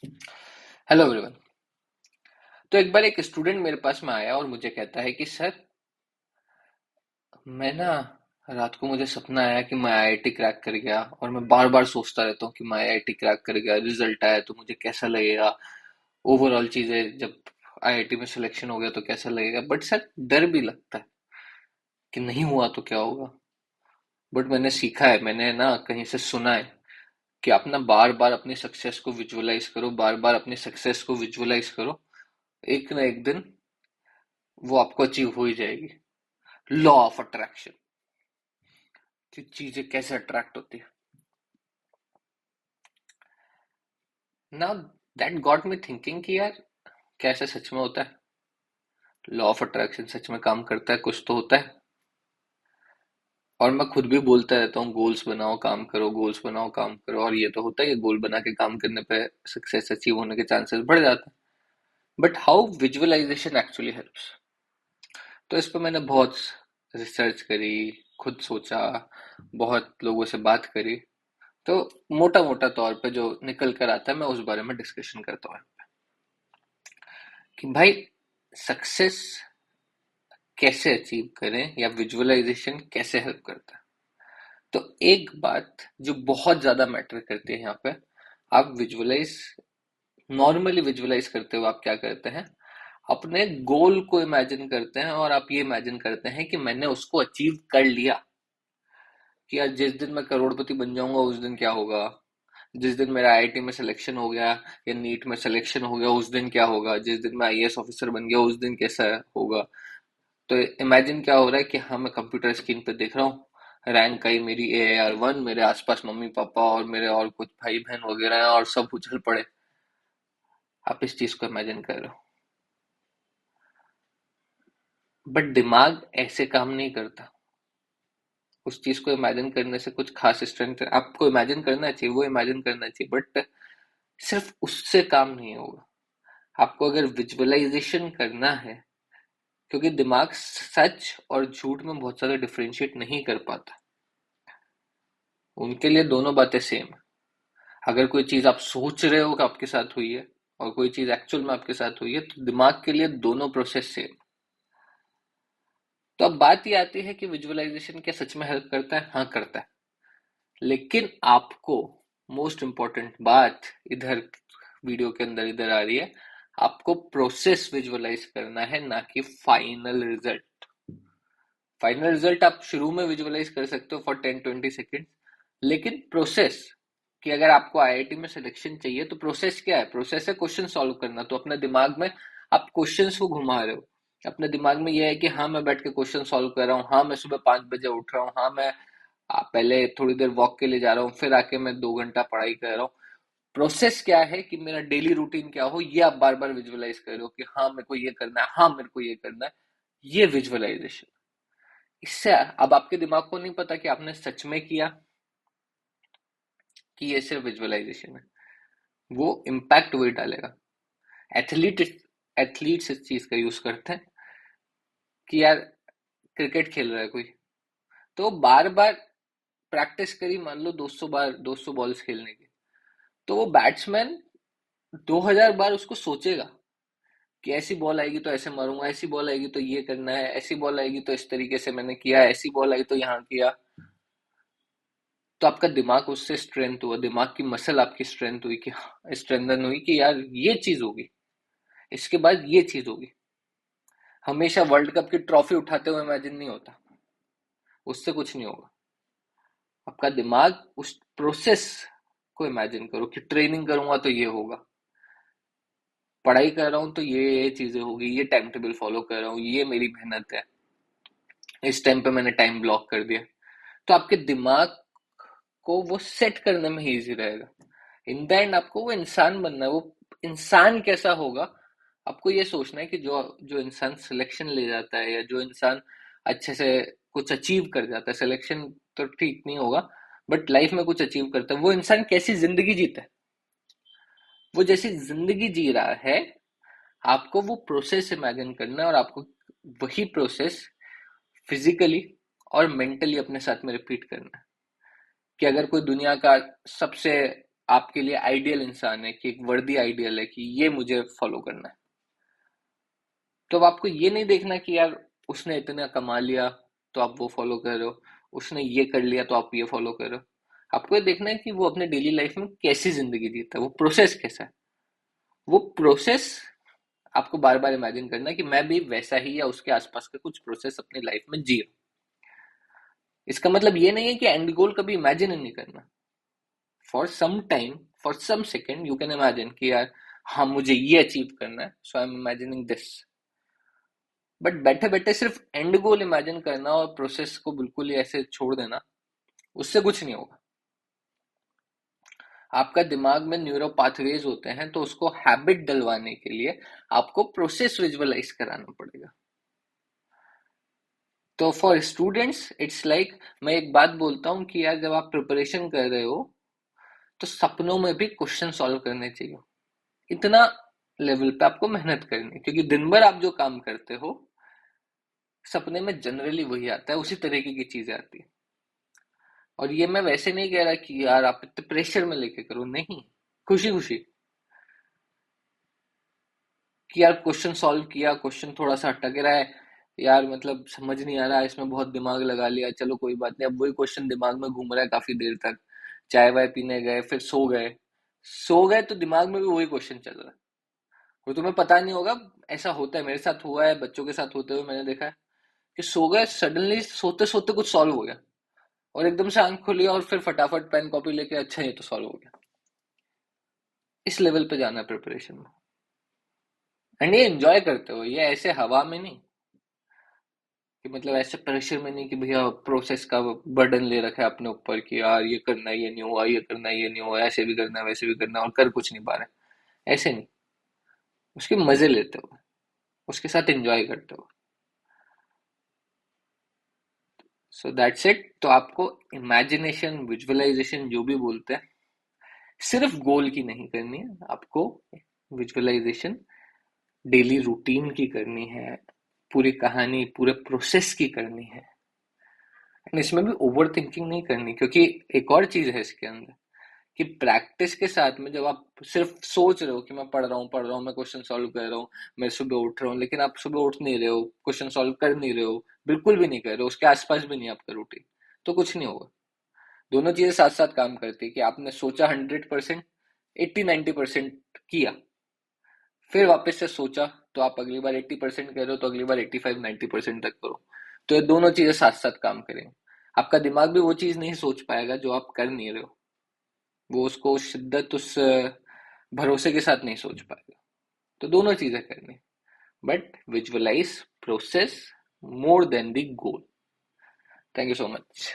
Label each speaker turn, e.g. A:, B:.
A: Hello everyone. तो एक बार एक स्टूडेंट मेरे पास में आया और मुझे कहता है कि सर, मैं ना रात को मुझे सपना आया कि मैं आईआईटी क्रैक कर गया और मैं बार बार सोचता रहता हूँ कि मैं आईआईटी क्रैक कर गया, रिजल्ट आया तो मुझे कैसा लगेगा, ओवरऑल चीजें जब आईआईटी में सिलेक्शन हो गया तो कैसा लगेगा। बट सर, डर भी लगता है कि नहीं हुआ तो क्या होगा। बट मैंने सीखा है, मैंने ना कहीं से सुना है कि आप ना बार बार अपनी सक्सेस को विजुअलाइज करो, बार बार अपनी सक्सेस को विजुअलाइज करो, एक ना एक दिन वो आपको अचीव हो ही जाएगी। लॉ ऑफ अट्रैक्शन, कि चीजें कैसे अट्रैक्ट होती है। Now that got me thinking कि यार, कैसे सच में होता है? लॉ ऑफ अट्रैक्शन सच में काम करता है? कुछ तो होता है। और मैं खुद भी बोलता रहता हूँ, गोल्स बनाओ काम करो, गोल्स बनाओ काम करो, और ये तो होता ही है, गोल बना के काम करने पे सक्सेस अचीव होने के चांसेस बढ़ जाते हैं। But how visualisation actually helps? तो इस पर मैंने बहुत रिसर्च करी, खुद सोचा, बहुत लोगों से बात करी। तो मोटा मोटा तौर पे जो निकल कर आता है, मैं उस बारे में डिस्कशन करता हूँ कि भाई, सक्सेस कैसे अचीव करें या विजुअलाइजेशन कैसे हेल्प करता है। तो एक बात जो बहुत ज्यादा मैटर करती है यहाँ पे, आप विजुअलाइज, नॉर्मली विजुअलाइज करते हो, आप क्या करते हैं, अपने गोल को इमेजिन करते हैं और आप ये इमेजिन करते हैं कि मैंने उसको अचीव कर लिया। कि यार, जिस दिन मैं करोड़पति बन जाऊंगा उस दिन क्या होगा, जिस दिन मेरा आईआईटी में सिलेक्शन हो गया या नीट में सिलेक्शन हो गया उस दिन क्या होगा, जिस दिन मैं आईएएस ऑफिसर बन गया उस दिन कैसा होगा। तो इमेजिन क्या हो रहा है कि हाँ, मैं कंप्यूटर स्क्रीन पे देख रहा हूँ, रैंक आई मेरी AAR1, मेरे आसपास मम्मी पापा और मेरे और कुछ भाई बहन वगैरह हैं और सब उछल पड़े। आप इस चीज को इमेजिन कर रहे हो। बट दिमाग ऐसे काम नहीं करता। उस चीज को इमेजिन करने से कुछ खास स्ट्रेंथ आपको इमेजिन करना चाहिए, वो इमेजिन करना चाहिए, बट सिर्फ उससे काम नहीं होगा। आपको अगर विजुअलाइजेशन करना है, क्योंकि दिमाग सच और झूठ में बहुत सारे डिफरेंशिएट नहीं कर पाता, उनके लिए दोनों बातें सेम है। अगर कोई चीज आप सोच रहे हो कि आपके साथ हुई है और कोई चीज एक्चुअल में आपके साथ हुई है, तो दिमाग के लिए दोनों प्रोसेस सेम। तो अब बात ये आती है कि विजुअलाइजेशन क्या सच में हेल्प करता है? हाँ, करता है। लेकिन आपको मोस्ट इंपॉर्टेंट बात इधर वीडियो के अंदर इधर आ रही है, आपको प्रोसेस विजुअलाइज करना है, ना कि फाइनल रिजल्ट। फाइनल रिजल्ट आप शुरू में विजुअलाइज कर सकते हो फॉर 10-20 सेकेंड, लेकिन प्रोसेस, कि अगर आपको आईआईटी में सिलेक्शन चाहिए तो प्रोसेस क्या है? प्रोसेस है क्वेश्चन सॉल्व करना। तो अपने दिमाग में आप क्वेश्चंस को घुमा रहे हो। अपने दिमाग में यह है कि हाँ, मैं बैठ के क्वेश्चन सॉल्व कर रहा हूँ, हाँ मैं सुबह 5 बजे उठ रहा हूँ, हाँ मैं पहले थोड़ी देर वॉक के लिए जा रहा हूँ, फिर आके मैं 2 घंटा पढ़ाई कर रहा हूँ। प्रोसेस क्या है कि मेरा डेली रूटीन क्या हो, ये आप बार बार विजुअलाइज कर रहे हो कि हाँ मेरे को ये करना है, हाँ मेरे को ये करना है। ये विजुअलाइजेशन। इससे अब आपके दिमाग को नहीं पता कि आपने सच में किया कि ये सिर्फ विजुअलाइजेशन है। वो इम्पैक्ट वही डालेगा। एथलीट एथलीट्स इस चीज का यूज करते हैं कि यार, क्रिकेट खेल रहा है कोई, तो बार बार प्रैक्टिस करी, मान लो 200 बार, 200 बॉल्स खेलने की, तो वो बैट्समैन 2000 बार उसको सोचेगा कि ऐसी बॉल आएगी तो ऐसे मारूंगा, ऐसी बॉल आएगी तो ये करना है, ऐसी बॉल आएगी तो इस तरीके से मैंने किया, ऐसी बॉल आई तो यहाँ किया। तो आपका दिमाग उससे स्ट्रेंथ हुआ, दिमाग की मसल आपकी स्ट्रेंथ हुई, कि स्ट्रेंथन हुई कि यार ये चीज होगी, इसके बाद ये चीज होगी। हमेशा वर्ल्ड कप की ट्रॉफी उठाते हुए इमेजिन नहीं होता, उससे कुछ नहीं होगा। आपका दिमाग उस प्रोसेस को इमेजिन करो कि ट्रेनिंग करूंगा तो ये होगा, पढ़ाई कर रहा हूं तो ये चीजें होगी, ये टाइम टेबल फॉलो कर रहा हूँ, ये मेरी मेहनत है, इस टाइम पे मैंने टाइम ब्लॉक कर दिया। तो आपके दिमाग को वो सेट करने में ही इजी रहेगा। इन द एंड आपको वो इंसान बनना है। वो इंसान कैसा होगा, आपको ये सोचना है कि जो जो इंसान सिलेक्शन ले जाता है या जो इंसान अच्छे से कुछ अचीव कर जाता है, सिलेक्शन तो ठीक नहीं होगा, बट लाइफ में कुछ अचीव करता है, वो इंसान कैसी जिंदगी जीता है, वो जैसी जिंदगी जी रहा है, आपको वो प्रोसेस इमेजिन करना है और आपको वही प्रोसेस फिजिकली और मेंटली अपने साथ में रिपीट करना है। कि अगर कोई दुनिया का सबसे आपके लिए आइडियल इंसान है, कि एक वर्दी आइडियल है कि ये मुझे फॉलो करना है, तो अब आपको ये नहीं देखना कि यार उसने इतना कमा लिया तो आप वो फॉलो कर रहे हो, उसने ये कर लिया तो आप ये फॉलो कर रहे हो। आपको ये देखना है कि वो अपने डेली लाइफ में कैसी जिंदगी जीता है, वो प्रोसेस कैसा है। वो प्रोसेस आपको बार बार इमेजिन करना है कि मैं भी वैसा ही या उसके आसपास का कुछ प्रोसेस अपनी लाइफ में जी रहा हूं। इसका मतलब ये नहीं है कि एंड गोल कभी इमेजिन ही नहीं करना। For some time, for some second you can imagine कि यार हाँ मुझे ये अचीव करना है, so I am imagining this. But बैठे बैठे सिर्फ एंड गोल इमेजिन करना और प्रोसेस को बिल्कुल ही ऐसे छोड़ देना, उससे कुछ नहीं होगा। आपका दिमाग में न्यूरो पाथवेज होते हैं, तो उसको हैबिट डलवाने के लिए आपको प्रोसेस विजुअलाइज कराना पड़ेगा। तो फॉर स्टूडेंट्स इट्स लाइक, मैं एक बात बोलता हूँ कि यार जब आप प्रिपरेशन कर रहे हो तो सपनों में भी क्वेश्चन सॉल्व करने चाहिए। इतना लेवल पे आपको मेहनत करनी है, क्योंकि दिन भर आप जो काम करते हो सपने में जनरली वही आता है, उसी तरीके की चीजें आती है। और ये मैं वैसे नहीं कह रहा कि यार आप इतने प्रेशर में लेके करो, नहीं, खुशी खुशी कि यार क्वेश्चन सॉल्व किया, क्वेश्चन थोड़ा सा अटक रहा है, यार मतलब समझ नहीं आ रहा, इसमें बहुत दिमाग लगा लिया, चलो कोई बात नहीं, अब वही क्वेश्चन दिमाग में घूम रहा है काफी देर तक, चाय वाय पीने गए फिर सो गए तो दिमाग में भी वही क्वेश्चन चल रहा है। और तुम्हें पता नहीं होगा, ऐसा होता है, मेरे साथ हुआ है, बच्चों के साथ होते हुए मैंने देखा है कि सो गए, सडनली सोते सोते कुछ सॉल्व हो गया, और एकदम से आंख खुली और फिर फटाफट पेन कॉपी लेके अच्छा ये तो सॉल्व हो गया। इस लेवल पे जाना प्रिपरेशन में, एंड ये एंजॉय करते हो, ये ऐसे हवा में नहीं, कि मतलब ऐसे प्रेशर में नहीं कि भैया प्रोसेस का बर्डन ले रखा है अपने ऊपर कि यार ये करना है, ये नहीं हुआ, ये करना है, ये नहीं हुआ, ऐसे भी करना है, वैसे भी करना है, और कर कुछ नहीं पा रहे। ऐसे नहीं, उसके मजे लेते हो, उसके साथ एंजॉय करते हो। So that's it. तो आपको इमेजिनेशन, विजुअलाइजेशन जो भी बोलते हैं, सिर्फ गोल की नहीं करनी है आपको। विजुअलाइजेशन डेली रूटीन की करनी है, पूरी कहानी पूरे प्रोसेस की करनी है। एंड इसमें भी ओवर थिंकिंग नहीं करनी, क्योंकि एक और चीज है इसके अंदर कि प्रैक्टिस के साथ में जब आप सिर्फ सोच रहे हो कि मैं पढ़ रहा हूँ, मैं क्वेश्चन सॉल्व कर रहा हूँ, मैं सुबह उठ रहा हूँ, लेकिन आप सुबह उठ नहीं रहे हो, क्वेश्चन सॉल्व कर नहीं रहे हो, बिल्कुल भी नहीं कर रहे हो, उसके आसपास भी नहीं आपका रूटीन, तो कुछ नहीं होगा। दोनों चीजें साथ साथ काम करती है कि आपने सोचा 100%, 80-90% किया, फिर वापस से सोचा, तो आप अगली बार 80% कर रहे हो, तो अगली बार 85-90% तक करो। तो ये दोनों चीजें साथ साथ काम करेंगे। आपका दिमाग भी वो चीज नहीं सोच पाएगा जो आप कर नहीं रहे हो, वो उसको उस शिद्दत, उस भरोसे के साथ नहीं सोच पाएगा। तो दोनों चीजें करनी, but visualise process more than the goal. Thank you so much.